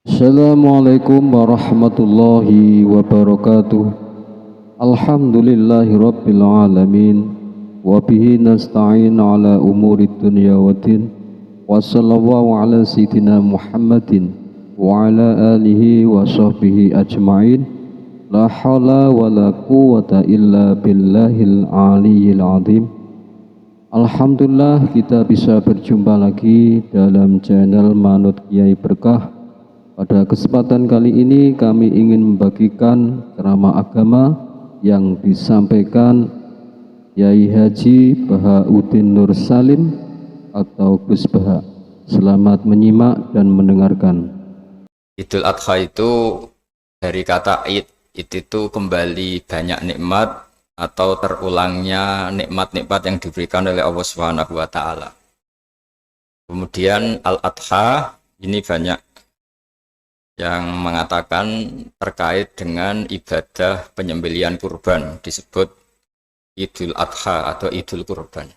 Assalamualaikum warahmatullahi wabarakatuh. Alhamdulillahi rabbil alamin. Wabihi nasta'in ala umuri dunya wa din. Wa sallallahu ala sayyidina Muhammadin wa ala alihi wa sahbihi ajma'in. La hawla wa la quwwata illa billahil aliyyil azim. Alhamdulillah kita bisa berjumpa lagi dalam channel Manut Kiai Berkah. Pada kesempatan kali ini kami ingin membagikan ceramah agama yang disampaikan Yai Haji Bahauddin Nur Salim atau Gus Baha. Selamat menyimak dan mendengarkan. Idul Adha itu dari kata id itu kembali banyak nikmat atau terulangnya nikmat-nikmat yang diberikan oleh Allah Subhanahu wa taala. Kemudian Al-Adha ini banyak yang mengatakan terkait dengan ibadah penyembelihan kurban, disebut Idul Adha atau Idul Kurban.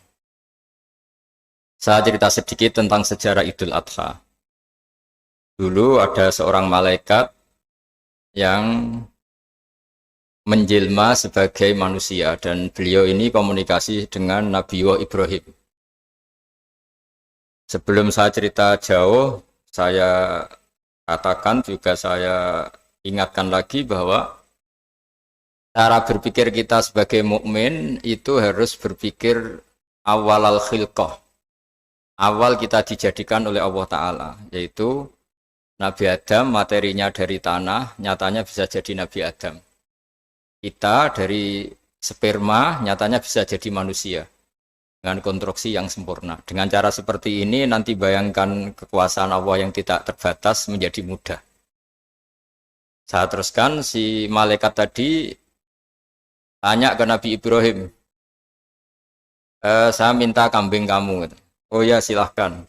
Saya cerita sedikit tentang sejarah Idul Adha. Dulu ada seorang malaikat yang menjelma sebagai manusia dan beliau ini komunikasi dengan Nabiullah Ibrahim. Sebelum saya cerita jauh, saya katakan juga saya ingatkan lagi bahwa cara berpikir kita sebagai mukmin itu harus berpikir awal al-khilqah. Awal kita dijadikan oleh Allah Ta'ala, yaitu Nabi Adam materinya dari tanah, nyatanya bisa jadi Nabi Adam. Kita dari sperma, nyatanya bisa jadi manusia dengan konstruksi yang sempurna. Dengan cara seperti ini nanti bayangkan kekuasaan Allah yang tidak terbatas menjadi mudah. Saya teruskan, si malaikat tadi tanya ke Nabi Ibrahim, saya minta kambing kamu. Oh ya silahkan.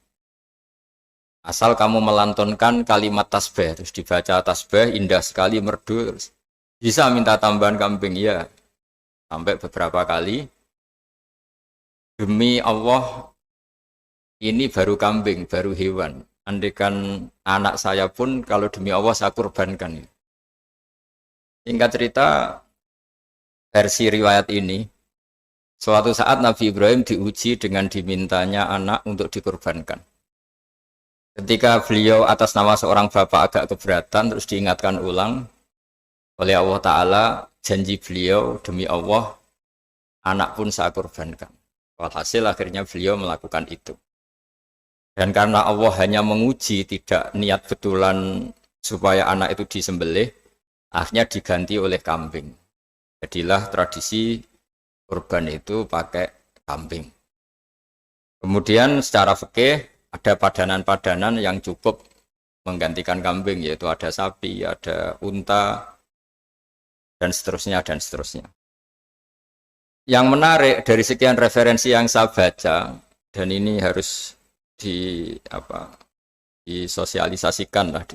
Asal kamu melantunkan kalimat tasbih, terus dibaca tasbih, indah sekali, merdu, terus bisa minta tambahan kambing, ya. Sampai beberapa kali. Demi Allah, ini baru kambing, baru hewan. Andaikan anak saya pun, kalau demi Allah saya kurbankan. Singkat cerita, versi riwayat ini, suatu saat Nabi Ibrahim diuji dengan dimintanya anak untuk dikurbankan. Ketika beliau atas nama seorang bapak agak keberatan, terus diingatkan ulang oleh Allah Ta'ala, janji beliau, demi Allah, anak pun saya kurbankan. Walhasil akhirnya beliau melakukan itu. Dan karena Allah hanya menguji, tidak niat betulan supaya anak itu disembelih, akhirnya diganti oleh kambing. Jadilah tradisi kurban itu pakai kambing. Kemudian secara fikih ada padanan-padanan yang cukup menggantikan kambing, yaitu ada sapi, ada unta, dan seterusnya, dan seterusnya. Yang menarik dari sekian referensi yang saya baca, dan ini harus disosialisasikan lah.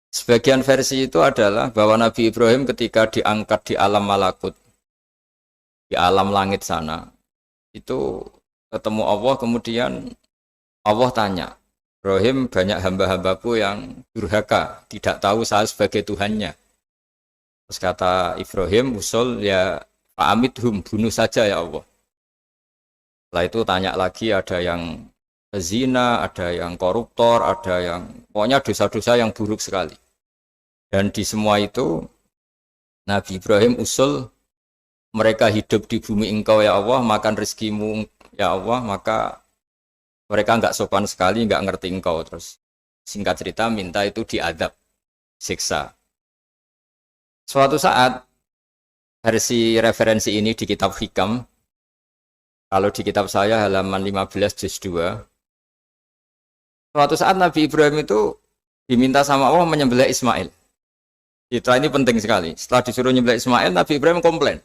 Sebagian versi itu adalah bahwa Nabi Ibrahim ketika diangkat di alam malakut, di alam langit sana, itu ketemu Allah, kemudian Allah tanya, Ibrahim, banyak hamba-hambaku yang durhaka, tidak tahu saya sebagai Tuhannya. Terus kata Ibrahim, usul ya Fa'amidhum, bunuh saja ya Allah. Setelah itu tanya lagi, ada yang zina, ada yang koruptor, ada yang pokoknya dosa-dosa yang buruk sekali. Dan di semua itu Nabi Ibrahim usul, mereka hidup di bumi engkau ya Allah, makan rezekimu ya Allah, maka mereka enggak sopan sekali, enggak ngerti engkau. Terus singkat cerita minta itu diadab, siksa. Suatu saat versi referensi ini di kitab Hikam, kalau di kitab saya halaman 15 juz 2, suatu saat Nabi Ibrahim itu diminta sama Allah menyembelih Ismail. Ini penting sekali. Setelah disuruh menyembelih Ismail, Nabi Ibrahim komplain.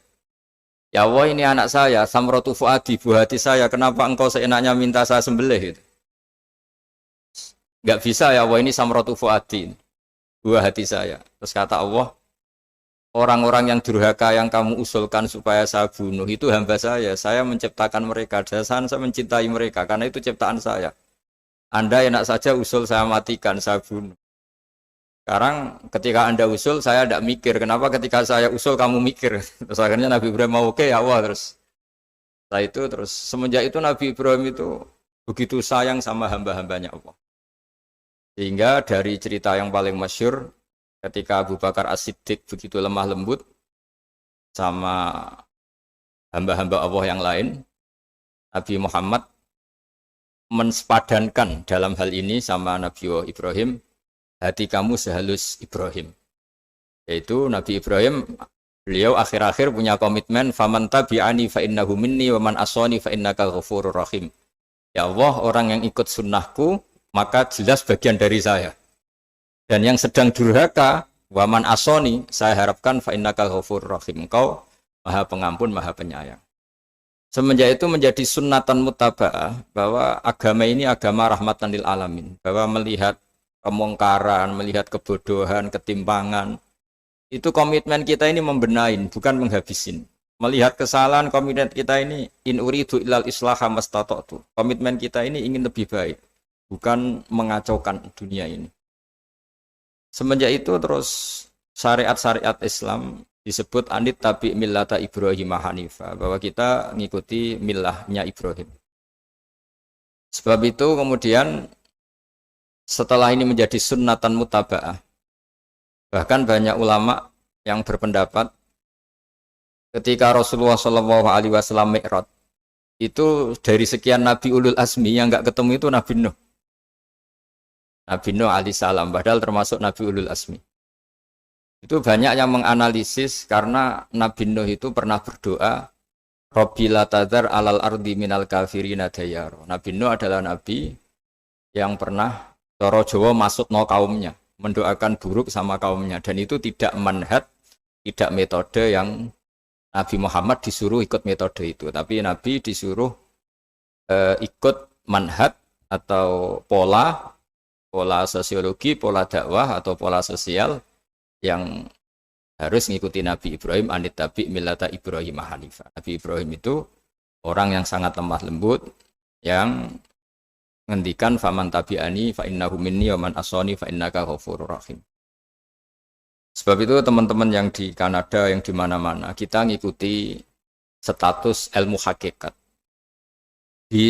Ya Allah, ini anak saya, samratu fuadi, buah hati saya, kenapa engkau seenaknya minta saya sembelih? Enggak bisa ya Allah, ini samratu fuadi, buah hati saya. Terus kata Allah, orang-orang yang durhaka yang kamu usulkan supaya saya bunuh itu hamba saya menciptakan mereka, dan saya mencintai mereka, karena itu ciptaan saya. Anda enak saja usul saya matikan, saya bunuh. Sekarang ketika Anda usul, saya tidak mikir. Kenapa ketika saya usul kamu mikir? Terus akhirnya Nabi Ibrahim mau oke ya Allah terus. Setelah itu terus semenjak itu Nabi Ibrahim itu begitu sayang sama hamba-hambanya Allah. Sehingga dari cerita yang paling masyhur ketika Abu Bakar As-Siddiq begitu lemah lembut sama hamba-hamba Allah yang lain, Nabi Muhammad mensepadankan dalam hal ini sama Nabi Ibrahim, hati kamu sehalus Ibrahim. Yaitu Nabi Ibrahim, beliau akhir-akhir punya komitmen, faman tabi'ani fa innahu minni wa man asani fa innaka ghafurur rahim. Ya Allah, orang yang ikut sunnahku maka jelas bagian dari saya. Dan yang sedang durhaka, wa man asani, saya harapkan fa innaka ghafurur rahim. Engkau Maha Pengampun, Maha Penyayang. Semenjak itu menjadi sunnatan mutaba'ah bahwa agama ini agama rahmatan lil alamin, bahwa melihat kemungkaran, melihat kebodohan, ketimpangan, itu komitmen kita ini membenahin, bukan menghabisin. Melihat kesalahan, komitmen kita ini in uridu ilal islaha mastata'tu. Komitmen kita ini ingin lebih baik, bukan mengacaukan dunia ini. Semenjak itu terus syariat-syariat Islam disebut anit tabi millata Ibrahim Hanifah, bahwa kita mengikuti millahnya Ibrahim. Sebab itu kemudian setelah ini menjadi sunnatan mutaba'ah, bahkan banyak ulama yang berpendapat ketika Rasulullah SAW Mi'raj, itu dari sekian Nabi Ulul Azmi yang enggak ketemu itu Nabi Nuh. Nabi Nuh alaihissalam, padahal termasuk Nabi Ulul Azmi. Itu banyak yang menganalisis karena Nabi Nuh itu pernah berdoa, Rabbi la tadhar alal ardi minal kafirina dayaro. Nabi Nuh adalah Nabi yang pernah Toro Jawa masuk no kaumnya, mendoakan buruk sama kaumnya. Dan itu tidak manhaj, tidak metode yang Nabi Muhammad disuruh ikut metode itu. Tapi Nabi disuruh ikut manhaj atau pola sosiologi, pola dakwah atau pola sosial yang harus mengikuti Nabi Ibrahim, anit tabi millata Ibrahim Hanifah. Nabi Ibrahim itu orang yang sangat lemah lembut, yang ngendikan faman tabi'ani fa innahu minni wa man asani fa innaka ghafurur rahim. Sebab itu teman-teman yang di Kanada, yang di mana-mana, kita ngikuti status ilmu hakikat. Di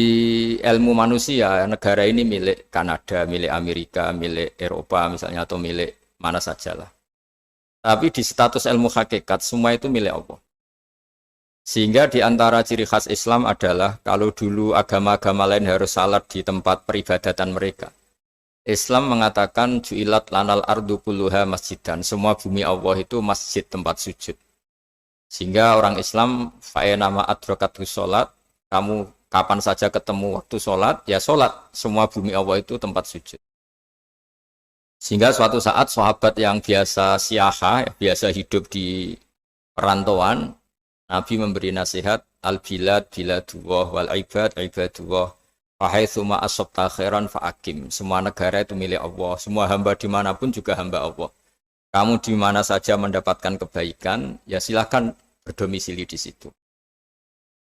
ilmu manusia, negara ini milik Kanada, milik Amerika, milik Eropa misalnya, atau milik mana sajalah. Tapi di status ilmu hakikat, semua itu milik Allah. Sehingga di antara ciri khas Islam adalah kalau dulu agama-agama lain harus salat di tempat peribadatan mereka. Islam mengatakan ju'ilat lanal ardu kulluha masjidan. Semua bumi Allah itu masjid, tempat sujud. Sehingga orang Islam fa'enama adrokatu sholat, kamu kapan saja ketemu waktu sholat, ya sholat. Semua bumi Allah itu tempat sujud. Sehingga suatu saat sahabat yang biasa siaha, biasa hidup di perantauan, Nabi memberi nasihat, al-bilad biladullah wal ibad ibadullah, fahaitsuma asabta khairan fa'akim. Semua negara itu milik Allah, semua hamba dimanapun juga hamba Allah. Kamu di mana saja mendapatkan kebaikan, ya silahkan berdomisili di situ.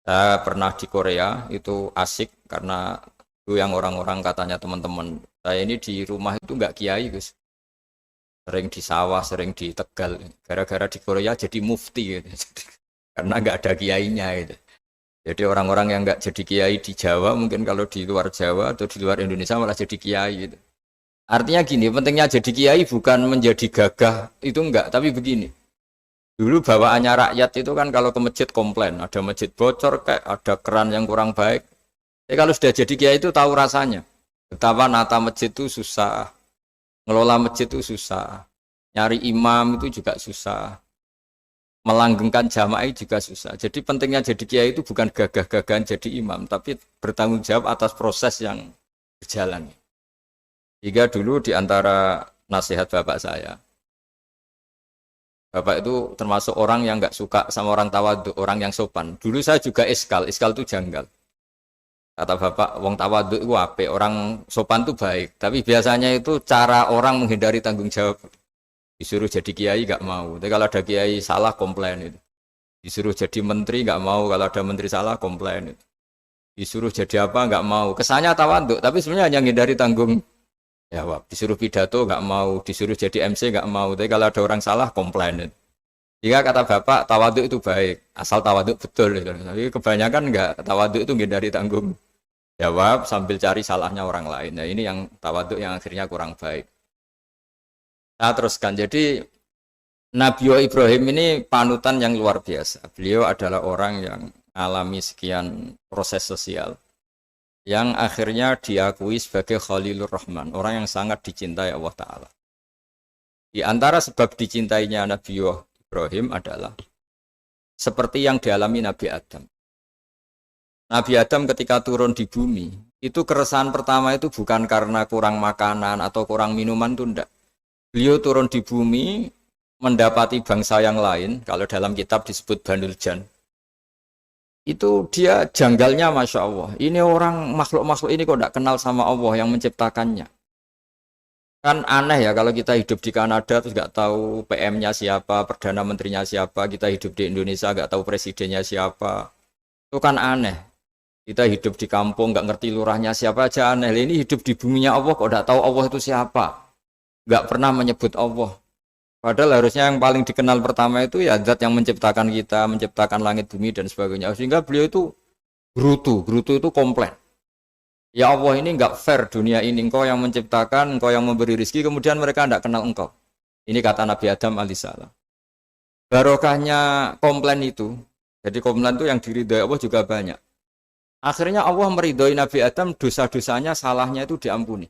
Saya pernah di Korea, itu asik karena itu yang orang-orang katanya teman-teman, saya ini di rumah itu enggak kiai, Gus. Sering di sawah, sering di Tegal. Gara-gara di Korea jadi mufti gitu. Karena enggak ada kiainya gitu. Jadi orang-orang yang enggak jadi kiai di Jawa, mungkin kalau di luar Jawa atau di luar Indonesia malah jadi kiai gitu. Artinya gini, pentingnya jadi kiai bukan menjadi gagah, itu enggak, tapi begini. Dulu bawaannya rakyat itu kan kalau ke masjid komplain, ada masjid bocor kayak ada keran yang kurang baik. Jadi kalau sudah jadi kiai itu tahu rasanya. Betapa nata masjid itu susah, ngelola masjid itu susah, nyari imam itu juga susah, melanggengkan jamaah juga susah. Jadi pentingnya jadi kiai itu bukan gagah-gagahan jadi imam, tapi bertanggung jawab atas proses yang berjalan. Jika dulu di antara nasihat bapak saya, bapak itu termasuk orang yang nggak suka sama orang tawadhu, orang yang sopan. Dulu saya juga iskal itu janggal. Kata bapak, wong tawadhu itu apik, orang sopan itu baik. Tapi biasanya itu cara orang menghindari tanggung jawab. Disuruh jadi kiai nggak mau. Tapi kalau ada kiai salah komplain itu. Disuruh jadi menteri nggak mau, kalau ada menteri salah komplain itu. Disuruh jadi apa nggak mau. Kesannya tawadhu, tapi sebenarnya hanya menghindari tanggung Jawab. Disuruh pidato nggak mau, disuruh jadi MC nggak mau. Tapi kalau ada orang salah komplain. Jika kata bapak tawaduk itu baik, asal tawaduk betul. Gitu. Tapi kebanyakan nggak, tawaduk itu dari tanggung jawab sambil cari salahnya orang lain. Nah ini yang tawaduk yang akhirnya kurang baik. Nah teruskan. Jadi Nabi Ibrahim ini panutan yang luar biasa. Beliau adalah orang yang alami sekian proses sosial yang akhirnya diakui sebagai Khalilur Rahman, orang yang sangat dicintai Allah Ta'ala. Di antara sebab dicintainya Nabi Ibrahim adalah seperti yang dialami Nabi Adam. Nabi Adam ketika turun di bumi, itu keresahan pertama itu bukan karena kurang makanan atau kurang minuman, itu enggak. Beliau turun di bumi, mendapati bangsa yang lain, kalau dalam kitab disebut Banul Jan, itu dia janggalnya Masya Allah. Ini orang makhluk-makhluk ini kok tidak kenal sama Allah yang menciptakannya. Kan aneh ya kalau kita hidup di Kanada terus nggak tahu PM-nya siapa, Perdana Menterinya siapa, kita hidup di Indonesia nggak tahu presidennya siapa. Itu kan aneh. Kita hidup di kampung nggak ngerti lurahnya siapa aja aneh. Ini hidup di buminya Allah kok tidak tahu Allah itu siapa. Nggak pernah menyebut Allah. Padahal harusnya yang paling dikenal pertama itu ya zat yang menciptakan kita, menciptakan langit bumi dan sebagainya. Sehingga beliau itu gerutu itu komplain. Ya Allah ini enggak fair dunia ini, engkau yang menciptakan, engkau yang memberi rezeki, kemudian mereka enggak kenal engkau. Ini kata Nabi Adam alaihissalam. Barokahnya komplain itu, jadi komplain itu yang diridhoi Allah juga banyak. Akhirnya Allah meridhoi Nabi Adam, dosa-dosanya, salahnya itu diampuni.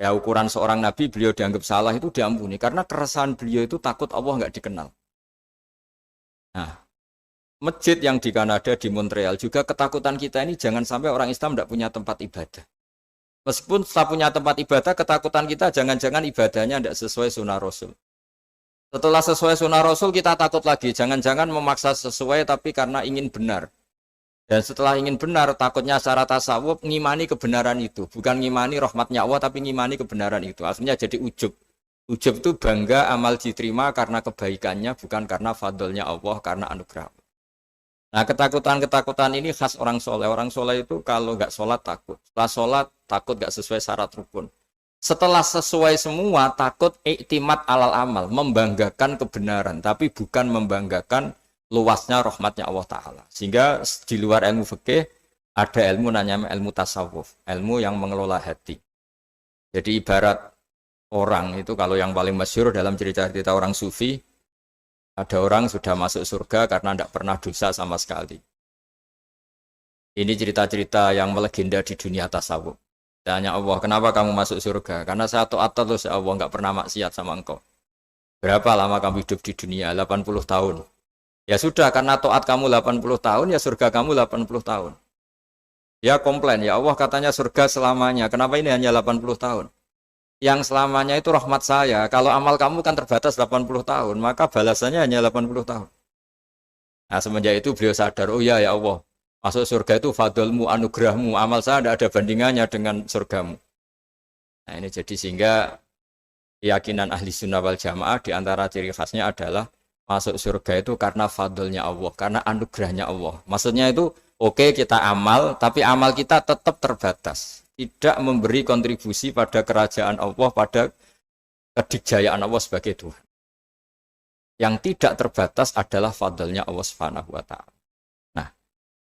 Ya ukuran seorang nabi beliau dianggap salah itu diampuni karena keresahan beliau itu takut Allah nggak dikenal. Nah, masjid yang di Kanada di Montreal juga ketakutan kita ini jangan sampai orang Islam tidak punya tempat ibadah. Meskipun setelah punya tempat ibadah, ketakutan kita jangan-jangan ibadahnya tidak sesuai sunnah Rasul. Setelah sesuai sunnah Rasul kita takut lagi, jangan-jangan memaksa sesuai tapi karena ingin benar. Dan setelah ingin benar, takutnya secara tasawuf ngimani kebenaran itu. Bukan ngimani rahmatnya Allah, tapi ngimani kebenaran itu. Akhirnya jadi ujub. Ujub itu bangga amal diterima karena kebaikannya, bukan karena fadlnya Allah, karena anugerah. Nah ketakutan-ketakutan ini khas orang soleh. Orang soleh itu kalau nggak sholat takut. Setelah sholat takut nggak sesuai syarat rukun. Setelah sesuai semua takut iktimat alal amal. Membanggakan kebenaran, tapi bukan membanggakan luasnya rahmatnya Allah Ta'ala. Sehingga di luar ilmu fikih ada ilmu namanya ilmu tasawuf, ilmu yang mengelola hati. Jadi ibarat orang itu kalau yang paling masyhur dalam cerita-cerita orang sufi, ada orang sudah masuk surga karena tidak pernah dosa sama sekali. Ini cerita-cerita yang melegenda di dunia tasawuf. Tanya Allah, kenapa kamu masuk surga? Karena saya taat terus ya Allah, nggak pernah maksiat sama engkau. Berapa lama kamu hidup di dunia? 80 tahun. Ya sudah, karena taat kamu 80 tahun, ya surga kamu 80 tahun. Ya komplain, ya Allah katanya surga selamanya, kenapa ini hanya 80 tahun? Yang selamanya itu rahmat saya, kalau amal kamu kan terbatas 80 tahun, maka balasannya hanya 80 tahun. Nah semenjak itu beliau sadar, oh ya Allah, masuk surga itu fadlmu, anugerahmu, amal saya tidak ada bandingannya dengan surgamu. Nah ini jadi sehingga keyakinan ahli sunnah wal jamaah diantara ciri khasnya adalah masuk surga itu karena fadlnya Allah, karena anugerahnya Allah. Maksudnya itu oke, kita amal, tapi amal kita tetap terbatas. Tidak memberi kontribusi pada kerajaan Allah, pada kedikjayaan Allah sebagai Tuhan. Yang tidak terbatas adalah fadlnya Allah Subhanahu wa Ta'ala. Nah,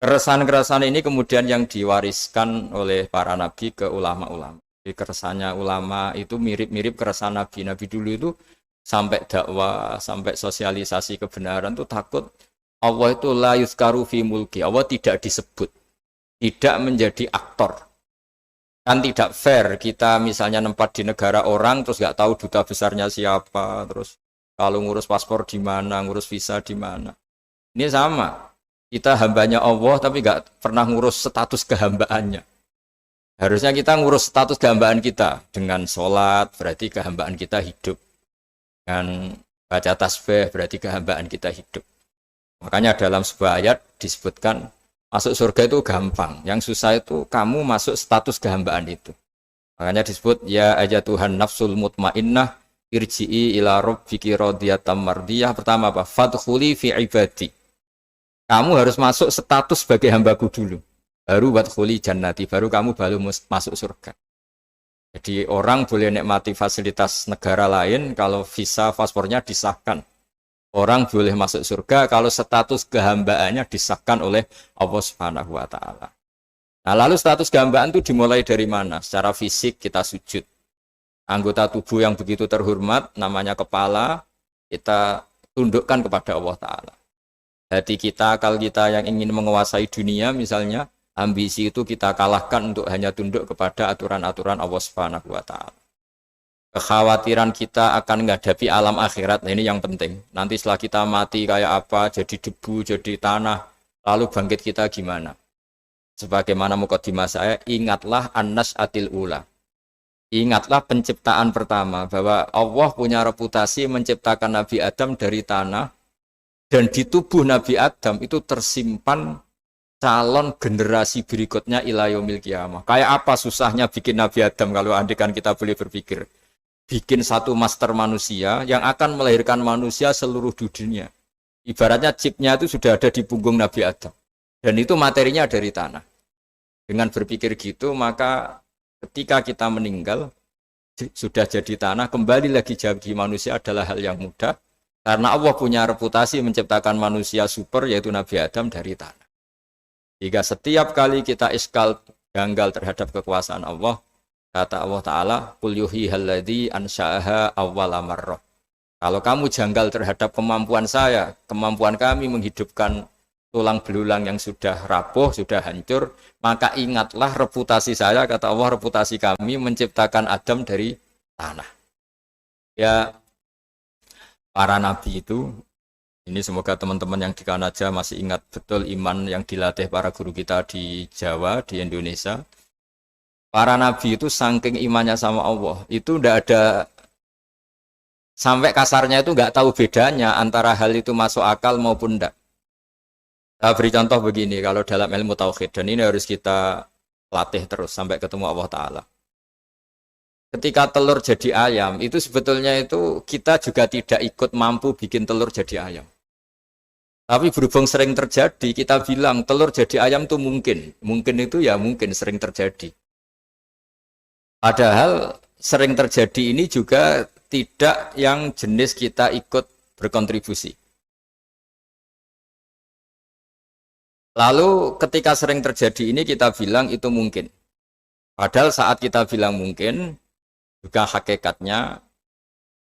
keresahan-keresahan ini kemudian yang diwariskan oleh para nabi ke ulama-ulama. Jadi keresahannya ulama itu mirip-mirip keresahan nabi. Nabi dulu itu sampai dakwah, sampai sosialisasi kebenaran itu takut Allah itu la yuzkaru fi mulki, Allah tidak disebut, tidak menjadi aktor. Kan tidak fair kita misalnya nempat di negara orang terus nggak tahu duta besarnya siapa, terus kalau ngurus paspor di mana, ngurus visa di mana. Ini sama, kita hambanya Allah tapi nggak pernah ngurus status kehambaannya. Harusnya kita ngurus status kehambaan kita dengan sholat, berarti kehambaan kita hidup. Dengan baca tasbih berarti kehambaan kita hidup. Makanya dalam sebuah ayat disebutkan masuk surga itu gampang. Yang susah itu kamu masuk status kehambaan itu. Makanya disebut ya aja Tuhan nafsul mutmainnah irji'i ila rabbiki radiyatan mardiyah. Pertama apa? Fadkhuli fi ibadi. Kamu harus masuk status sebagai hambaku dulu. Baru wadkhuli jannati, baru kamu masuk surga. Jadi orang boleh nikmati fasilitas negara lain kalau visa paspornya disahkan. Orang boleh masuk surga kalau status kehambaannya disahkan oleh Allah Subhanahu wa taala. Nah, lalu status kehambaan itu dimulai dari mana? Secara fisik kita sujud. Anggota tubuh yang begitu terhormat namanya kepala kita tundukkan kepada Allah taala. Hati kita, akal kita yang ingin menguasai dunia misalnya, ambisi itu kita kalahkan untuk hanya tunduk kepada aturan-aturan Allah Subhanahu wa taala. Kekhawatiran kita akan menghadapi alam akhirat, nah ini yang penting. Nanti setelah kita mati kayak apa, jadi debu, jadi tanah, lalu bangkit kita gimana? Sebagaimana mukadimah saya, ingatlah an-nas'atil ula. Ingatlah penciptaan pertama, bahwa Allah punya reputasi menciptakan Nabi Adam dari tanah, dan di tubuh Nabi Adam itu tersimpan calon generasi berikutnya ila yaumil qiyamah. Kayak apa susahnya bikin Nabi Adam kalau andikan kita boleh berpikir. Bikin satu master manusia yang akan melahirkan manusia seluruh dunia. Ibaratnya chipnya itu sudah ada di punggung Nabi Adam. Dan itu materinya dari tanah. Dengan berpikir gitu, maka ketika kita meninggal, sudah jadi tanah, kembali lagi jadi manusia adalah hal yang mudah. Karena Allah punya reputasi menciptakan manusia super, yaitu Nabi Adam dari tanah. Jika setiap kali kita iskal janggal terhadap kekuasaan Allah, kata Allah Ta'ala, Qul yuhihal ladzi ansha'aha awwala marrah. Kalau kamu janggal terhadap kemampuan saya, kemampuan kami menghidupkan tulang belulang yang sudah rapuh, sudah hancur, maka ingatlah reputasi saya, kata Allah, reputasi kami menciptakan Adam dari tanah. Ya, para nabi itu, ini semoga teman-teman yang di Kanaja masih ingat betul iman yang dilatih para guru kita di Jawa, di Indonesia. Para nabi itu saking imannya sama Allah, itu tidak ada, sampai kasarnya itu nggak tahu bedanya antara hal itu masuk akal maupun tidak. Saya beri contoh begini, kalau dalam ilmu tauhid, dan ini harus kita latih terus sampai ketemu Allah Ta'ala. Ketika telur jadi ayam, itu sebetulnya itu kita juga tidak ikut mampu bikin telur jadi ayam. Tapi berhubung sering terjadi, kita bilang telur jadi ayam itu mungkin. Mungkin itu ya mungkin sering terjadi. Padahal sering terjadi ini juga tidak yang jenis kita ikut berkontribusi. Lalu ketika sering terjadi ini kita bilang itu mungkin. Padahal saat kita bilang mungkin, juga hakikatnya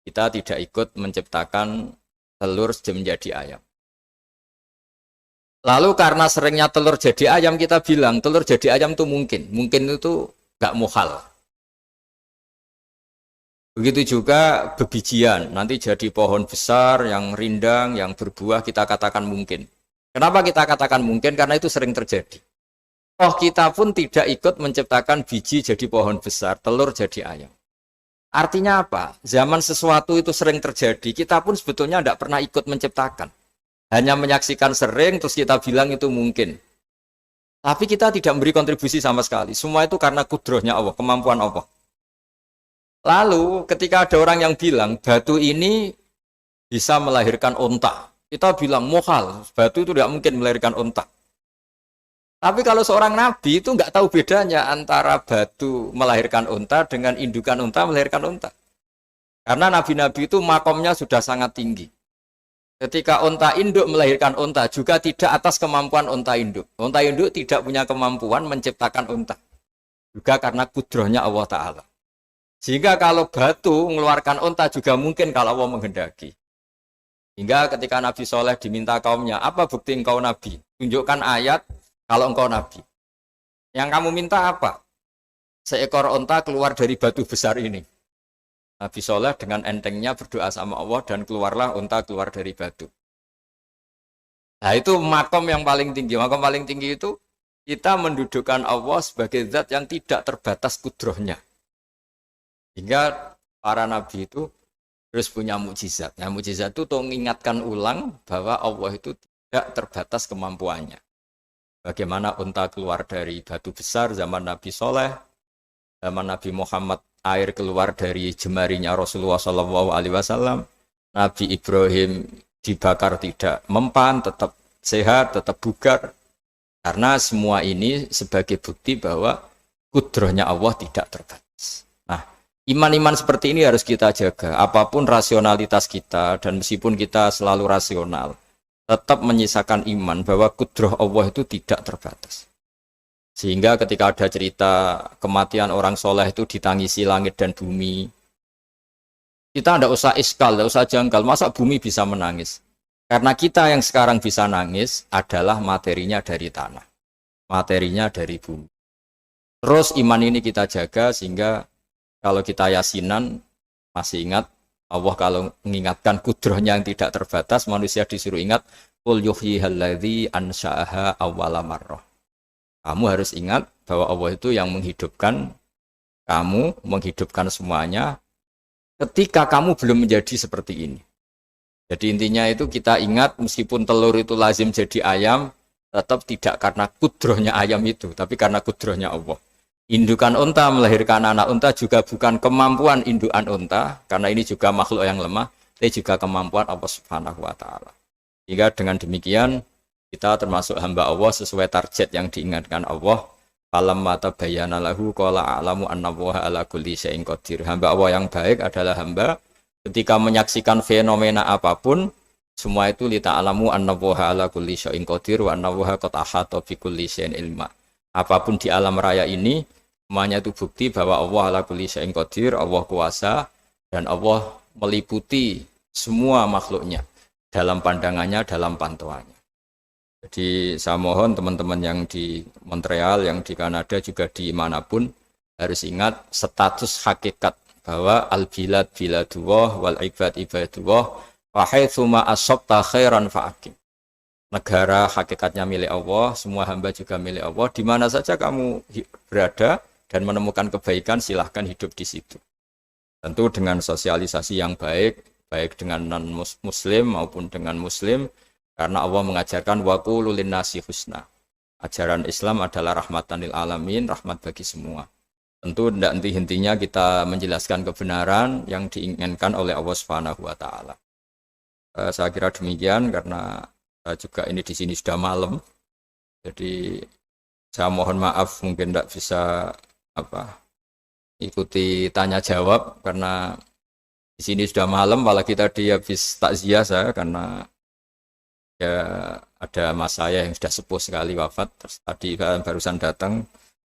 kita tidak ikut menciptakan telur menjadi ayam. Lalu karena seringnya telur jadi ayam, kita bilang telur jadi ayam itu mungkin. Mungkin itu gak muhal. Begitu juga bebijian, nanti jadi pohon besar yang rindang, yang berbuah, kita katakan mungkin. Kenapa kita katakan mungkin? Karena itu sering terjadi. Oh, kita pun tidak ikut menciptakan biji jadi pohon besar, telur jadi ayam. Artinya apa? Zaman sesuatu itu sering terjadi, kita pun sebetulnya tidak pernah ikut menciptakan. Hanya menyaksikan sering, terus kita bilang itu mungkin. Tapi kita tidak memberi kontribusi sama sekali. Semua itu karena kudrohnya Allah, kemampuan Allah. Lalu ketika ada orang yang bilang, batu ini bisa melahirkan onta. Kita bilang, mohal, batu itu tidak mungkin melahirkan onta. Tapi kalau seorang nabi itu nggak tahu bedanya antara batu melahirkan unta dengan indukan unta melahirkan unta. Karena nabi-nabi itu makomnya sudah sangat tinggi. Ketika unta induk melahirkan unta juga tidak atas kemampuan unta induk. Unta induk tidak punya kemampuan menciptakan unta. Juga karena kudrohnya Allah Ta'ala. Sehingga kalau batu mengeluarkan unta juga mungkin kalau Allah menghendaki. Hingga ketika Nabi Soleh diminta kaumnya, apa bukti engkau nabi? Tunjukkan ayat kalau engkau nabi. Yang kamu minta apa? Seekor unta keluar dari batu besar ini. Nabi Soleh dengan entengnya berdoa sama Allah dan keluarlah unta keluar dari batu. Nah itu makom yang paling tinggi. Makom paling tinggi itu kita mendudukkan Allah sebagai zat yang tidak terbatas kudrohnya. Hingga para nabi itu terus punya mukjizat. Nah mukjizat itu untuk mengingatkan ulang bahwa Allah itu tidak terbatas kemampuannya. Bagaimana unta keluar dari batu besar zaman Nabi Soleh, zaman Nabi Muhammad air keluar dari jemarinya Rasulullah SAW, Nabi Ibrahim dibakar tidak mempan, tetap sehat, tetap bugar. Karena semua ini sebagai bukti bahwa kudrohnya Allah tidak terbatas. Nah, Iman-iman seperti ini harus kita jaga. Apapun rasionalitas kita dan meskipun kita selalu rasional, tetap menyisakan iman bahwa kudrah Allah itu tidak terbatas. Sehingga ketika ada cerita kematian orang soleh itu ditangisi langit dan bumi, kita tidak usah iskal, tidak usah janggal. Masa bumi bisa menangis? Karena kita yang sekarang bisa nangis adalah materinya dari tanah, materinya dari bumi. Terus iman ini kita jaga sehingga kalau kita yasinan, masih ingat, Allah kalau mengingatkan kudrahnya yang tidak terbatas, manusia disuruh ingat, Qul yuhyihalladzi ansha'aha awwala marrah. Kamu harus ingat bahwa Allah itu yang menghidupkan kamu, menghidupkan semuanya, ketika kamu belum menjadi seperti ini. Jadi intinya itu kita ingat, meskipun telur itu lazim jadi ayam, tetap tidak karena kudrahnya ayam itu, tapi karena kudrahnya Allah. Indukan unta melahirkan anak unta juga bukan kemampuan indukan unta, karena ini juga makhluk yang lemah, tapi juga kemampuan Allah Subhanahu wa Ta'ala. Sehingga dengan demikian kita termasuk hamba Allah sesuai target yang diingatkan Allah. Falamma tabayyana lahu qala a'lamu annallaha ala kulli syai'in qadir. Hamba Allah yang baik adalah hamba ketika menyaksikan fenomena apapun, semua itu li ta'lamu annallaha ala kulli syai'in qadir wa annallaha qad ahata bi kulli syai'in ilma. Apapun di alam raya ini semuanya itu bukti bahwa Allah ala kulli syai'in qadir, Allah kuasa dan Allah meliputi semua makhluknya dalam pandangannya, dalam pantauannya. Jadi saya mohon teman-teman yang di Montreal, yang di Kanada juga di manapun harus ingat status hakikat bahwa al-bilad biladullah wal ibad ibadullah wa haitsuma asabta khairan fa'akim. Negara hakikatnya milik Allah, semua hamba juga milik Allah. Di mana saja kamu berada dan menemukan kebaikan, silahkan hidup di situ. Tentu dengan sosialisasi yang baik, baik dengan non-muslim maupun dengan muslim, karena Allah mengajarkan wa qulu linnasi husna. Ajaran Islam adalah rahmatan lil alamin, rahmat bagi semua. Tentu tidak henti-hentinya kita menjelaskan kebenaran yang diinginkan oleh Allah Subhanahu wa Ta'ala. Saya kira demikian karena juga ini di sini sudah malam. Jadi saya mohon maaf mungkin tidak bisa ikuti tanya jawab karena di sini sudah malam, apalagi tadi habis takziah saya karena ya ada mas saya yang sudah sepuh sekali wafat, terus tadi barusan datang,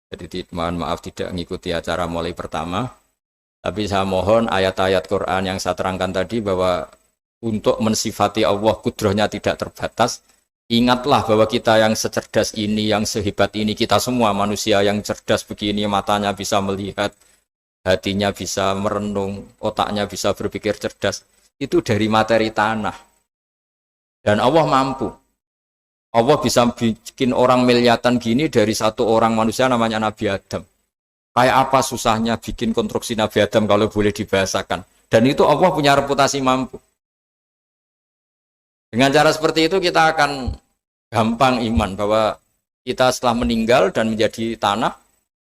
jadi mohon maaf tidak mengikuti acara mulai pertama. Tapi saya mohon ayat-ayat Quran yang saya terangkan tadi bahwa untuk mensifati Allah kudrahnya tidak terbatas. Ingatlah bahwa kita yang secerdas ini, yang sehebat ini, kita semua manusia yang cerdas begini, matanya bisa melihat, hatinya bisa merenung, otaknya bisa berpikir cerdas, itu dari materi tanah. Dan Allah mampu. Allah bisa bikin orang miliatan gini dari satu orang manusia namanya Nabi Adam. Kayak apa susahnya bikin konstruksi Nabi Adam kalau boleh dibahasakan. Dan itu Allah punya reputasi mampu. Dengan cara seperti itu kita akan gampang iman bahwa kita setelah meninggal dan menjadi tanah,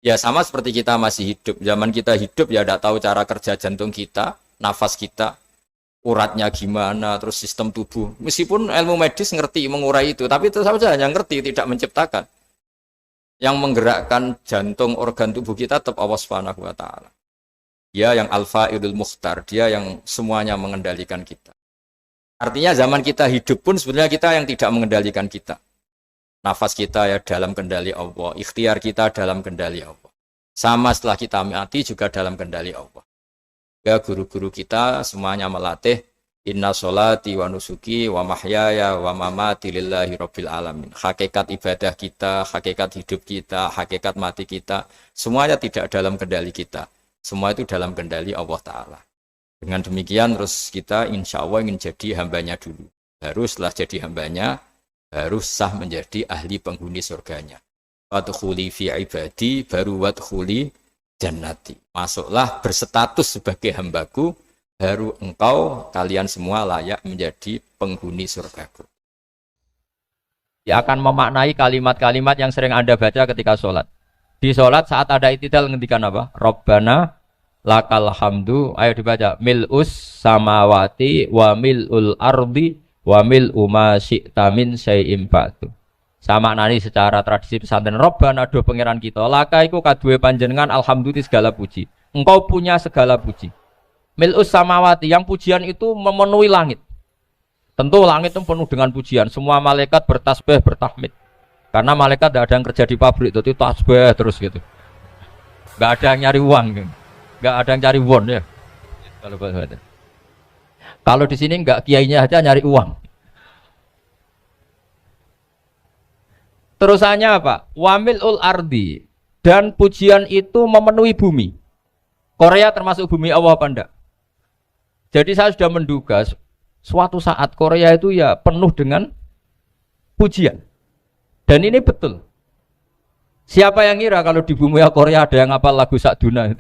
ya sama seperti kita masih hidup. Zaman kita hidup ya tidak tahu cara kerja jantung kita, nafas kita, uratnya gimana, terus sistem tubuh. Meskipun ilmu medis ngerti mengurai itu, tapi tetap saja hanya ngerti, tidak menciptakan. Yang menggerakkan jantung, organ tubuh kita tetap Allah Subhanahu wa Ta'ala. Dia yang Al-Fa'idul Mukhtar, dia yang semuanya mengendalikan kita. Artinya zaman kita hidup pun sebenarnya kita yang tidak mengendalikan kita. Nafas kita ya dalam kendali Allah, ikhtiar kita dalam kendali Allah. Sama setelah kita mati juga dalam kendali Allah. Ya guru-guru kita semuanya melatih inna sholati wa nusuki wa mahyaya wa mamati lillahi rabbil alamin. Hakikat ibadah kita, hakikat hidup kita, hakikat mati kita, semuanya tidak dalam kendali kita. Semua itu dalam kendali Allah Ta'ala. Dengan demikian terus kita insya Allah ingin jadi hambanya dulu. Baru setelah jadi hambanya, baru sah menjadi ahli penghuni surganya. Wadkhuli fi ibadi, baru wadkhuli jannati. Masuklah berstatus sebagai hambaku, baru engkau, kalian semua layak menjadi penghuni surgaku. Dia akan memaknai kalimat-kalimat yang sering Anda baca ketika sholat. Di sholat saat ada i'tidal ngendikan apa? Rabbana lakal hamdu, ayo dibaca, mil'us samawati wa mil'ul ardi wa mil'u ma syi'ta min syai'im ba'du. Sama nani secara tradisi pesantren, Rabbana do pangeran kita, laka iku kaduwe panjenengan alhamdulillah segala puji. engkau punya segala puji. Mil'us samawati, yang pujian itu memenuhi langit. Tentu langit itu penuh dengan pujian. Semua malaikat bertasbih, bertahmid. Karena malaikat tidak ada yang kerja di pabrik, itu tasbih terus gitu. Gak ada yang nyari uang, gak ada yang cari won ya. Kalau di sini nggak kiainya aja nyari uang. Terusannya apa? Wamilul ardi, dan pujian itu memenuhi bumi. Korea termasuk bumi Allah apa enggak? Jadi saya sudah menduga suatu saat Korea itu ya penuh dengan pujian. Dan ini betul. Siapa yang ngira kalau di bumi Korea ada yang hafal lagu Sakduna?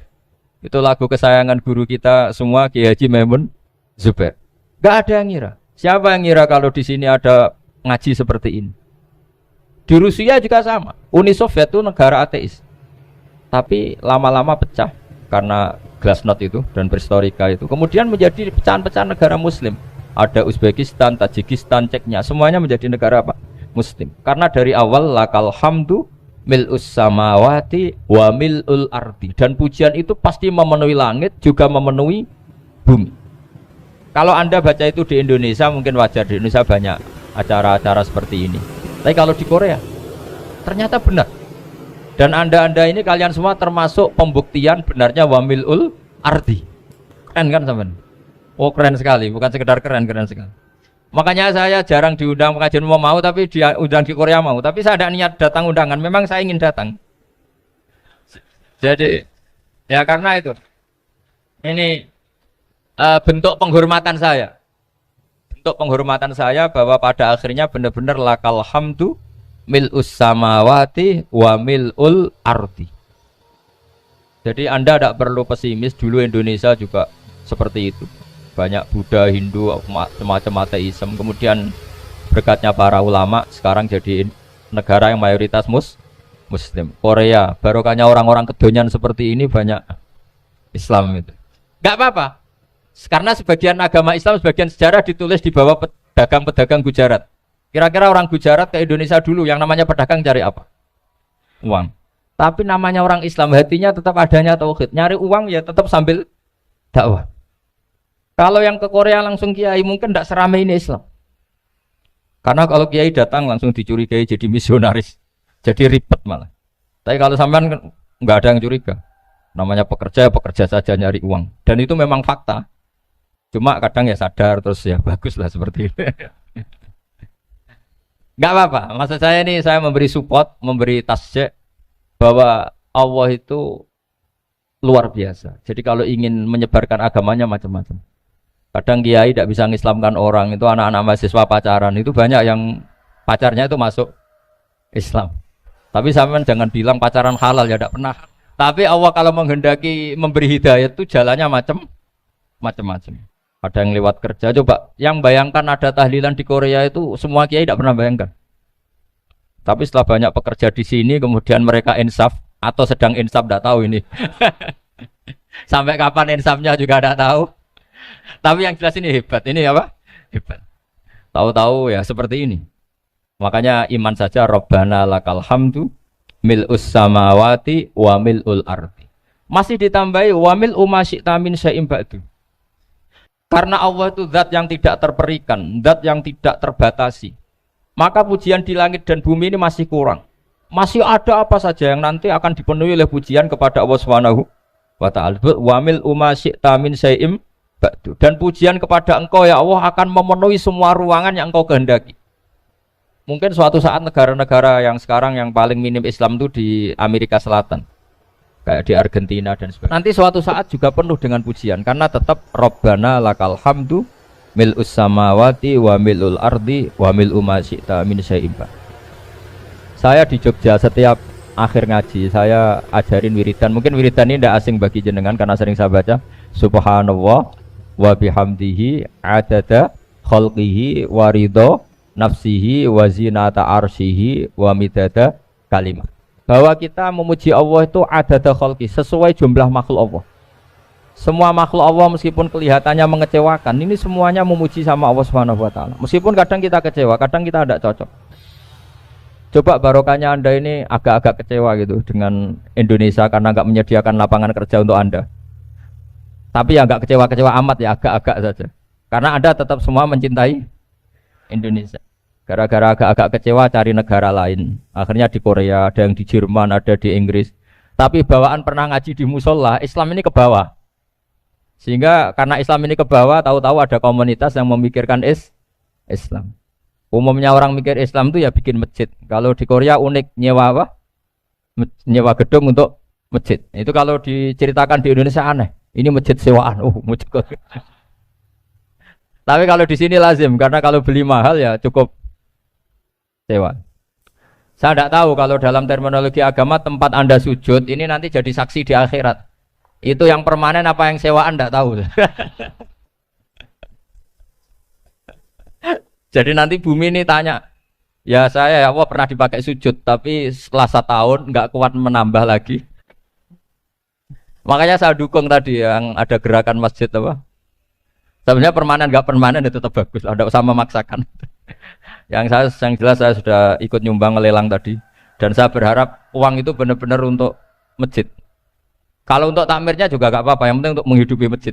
Itu lagu kesayangan guru kita semua, Kiai Haji Maimun Zubair. Gak ada yang ngira. Siapa yang ngira kalau di sini ada ngaji seperti ini? Di Rusia juga sama. Uni Soviet itu negara ateis. Tapi lama-lama pecah karena glasnost itu dan perestroika itu. Kemudian menjadi pecahan-pecahan negara Muslim. Ada Uzbekistan, Tajikistan, Ceknya, semuanya menjadi negara apa? Muslim. Karena dari awal lakal hamdu mil'us samawati wa mil'ul ardi, dan pujian itu pasti memenuhi langit juga memenuhi bumi. Kalau Anda baca itu di Indonesia mungkin wajar, di Indonesia banyak acara-acara seperti ini. Tapi kalau di Korea ternyata benar. Dan Anda ini kalian semua termasuk pembuktian benarnya wa mil'ul ardi. Keren kan teman? Oh keren sekali, bukan sekedar keren sekali. Makanya saya jarang diundang pengajian mau tapi diundang di Korea mau. Tapi saya ada niat datang undangan. Memang saya ingin datang. Jadi ya karena itu. Ini bentuk penghormatan saya. Bentuk penghormatan saya bahwa pada akhirnya benar-benar lakal hamdu mil'us samawati wa mil'ul ardi. Jadi Anda tidak perlu pesimis. Dulu Indonesia juga seperti itu. Banyak Buddha, Hindu, semacam ateisme. Kemudian berkatnya para ulama sekarang jadi negara yang mayoritas Muslim. Korea, barokahnya orang-orang kedonyan seperti ini banyak Islam itu. Gak apa-apa. Karena sebagian agama Islam, sebagian sejarah ditulis di bawah pedagang-pedagang Gujarat. Kira-kira orang Gujarat ke Indonesia dulu yang namanya pedagang cari apa? Uang. Tapi namanya orang Islam, hatinya tetap adanya tauhid. Nyari uang ya tetap sambil dakwah. Kalau yang ke Korea langsung kiai mungkin tidak seramai ini Islam. Karena kalau kiai datang langsung dicurigai jadi misionaris. Jadi ribet malah. Tapi kalau sampean nggak ada yang curiga. Namanya pekerja saja nyari uang. Dan itu memang fakta. Cuma kadang ya sadar terus ya bagus lah seperti itu. Nggak apa-apa. Maksud saya ini saya memberi support, memberi tasjid bahwa Allah itu luar biasa. Jadi kalau ingin menyebarkan agamanya macam-macam. Kadang kiai tidak bisa mengislamkan orang, itu anak-anak mahasiswa pacaran, itu banyak yang pacarnya itu masuk Islam. Tapi sampean jangan bilang pacaran halal, ya tidak pernah. Tapi Allah kalau menghendaki memberi hidayah itu jalannya macam-macam. Ada yang lewat kerja, coba yang bayangkan ada tahlilan di Korea itu semua kiai tidak pernah bayangkan. Tapi setelah banyak pekerja di sini, kemudian mereka insaf atau sedang insaf tidak tahu ini. Sampai kapan insafnya juga tidak tahu. Tapi yang jelas ini hebat. Ini apa? Hebat. Tahu-tahu ya seperti ini. Makanya iman saja Rabbana lakal hamdu mil'us samawati wa mil'ul ardi. Masih ditambahi wa mil'u ma syi'ta min syai'in ba'du. Karena Allah itu zat yang tidak terperikan, zat yang tidak terbatasi. Maka pujian di langit dan bumi ini masih kurang. Masih ada apa saja yang nanti akan dipenuhi oleh pujian kepada Allah Subhanahu wa ta'ala. Wa mil'u ma syi'ta min syai'in ba'du. Dan pujian kepada engkau ya Allah akan memenuhi semua ruangan yang engkau kehendaki. Mungkin suatu saat negara-negara yang sekarang yang paling minim Islam itu di Amerika Selatan, kayak di Argentina dan sebagainya. Nanti suatu saat juga penuh dengan pujian karena tetap Rabbana lakal hamdu mil'us samawati wa mil'ul ardi wa mil'u ma syi'ta min syai'in ba'du. Saya di Jogja setiap akhir ngaji saya ajarin wiridan. Mungkin wiridan ini tidak asing bagi jenengan karena sering saya baca. Subhanallah wa bihamdihi adada khalqihi wa ridho nafsihi wa zinata arsyihi wa midada kalimah. Bahwa kita memuji Allah itu adada khalqi, sesuai jumlah makhluk Allah. Semua makhluk Allah meskipun kelihatannya mengecewakan, ini semuanya memuji sama Allah Subhanahu wa taala. Meskipun kadang kita kecewa, kadang kita tidak cocok. Coba barokahnya Anda ini agak-agak kecewa gitu dengan Indonesia karena nggak menyediakan lapangan kerja untuk Anda. Tapi ya nggak kecewa-kecewa amat ya, agak-agak saja. Karena Anda tetap semua mencintai Indonesia. Gara-gara agak-agak kecewa cari negara lain. Akhirnya di Korea, ada yang di Jerman, ada di Inggris. Tapi bawaan pernah ngaji di musola, Islam ini ke bawah. Sehingga karena Islam ini ke bawah, tahu-tahu ada komunitas yang memikirkan Islam. Umumnya orang mikir Islam itu ya bikin masjid. Kalau di Korea unik nyewa apa? Nyewa gedung untuk masjid. Itu kalau diceritakan di Indonesia aneh. Ini masjid sewaan. Masjid. Tapi kalau di sini lazim karena kalau beli mahal ya cukup sewa. Saya tidak tahu kalau dalam terminologi agama tempat Anda sujud ini nanti jadi saksi di akhirat. Itu yang permanen apa yang sewaan tidak tahu. Jadi nanti bumi ini tanya, ya saya ya Allah pernah dipakai sujud, tapi setelah 1 tahun nggak kuat menambah lagi. Makanya saya dukung tadi yang ada gerakan masjid apa. Sebenarnya permanen nggak permanen itu tetap bagus, tidak usah memaksakan. Yang jelas saya sudah ikut nyumbang lelang tadi, dan saya berharap uang itu benar-benar untuk masjid. Kalau untuk takmirnya juga nggak apa-apa, yang penting untuk menghidupi masjid.